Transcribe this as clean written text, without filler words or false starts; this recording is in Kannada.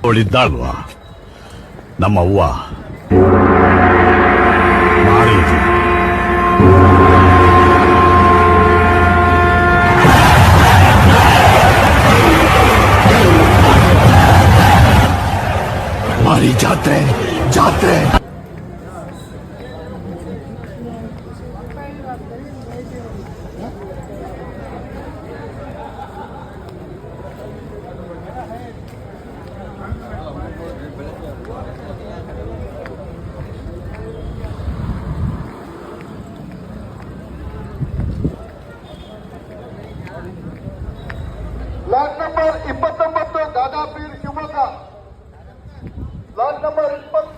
ಅವಳಿದ್ದಾಳ್ವಾ ನಮ್ಮವ್ವ ಮಾರೀತಿ. ಮಾರಿ ಜಾತ್ರೆ ಜಾತ್ರೆ. Lot number 29 Dadapeer Shivamogga. Lot number 20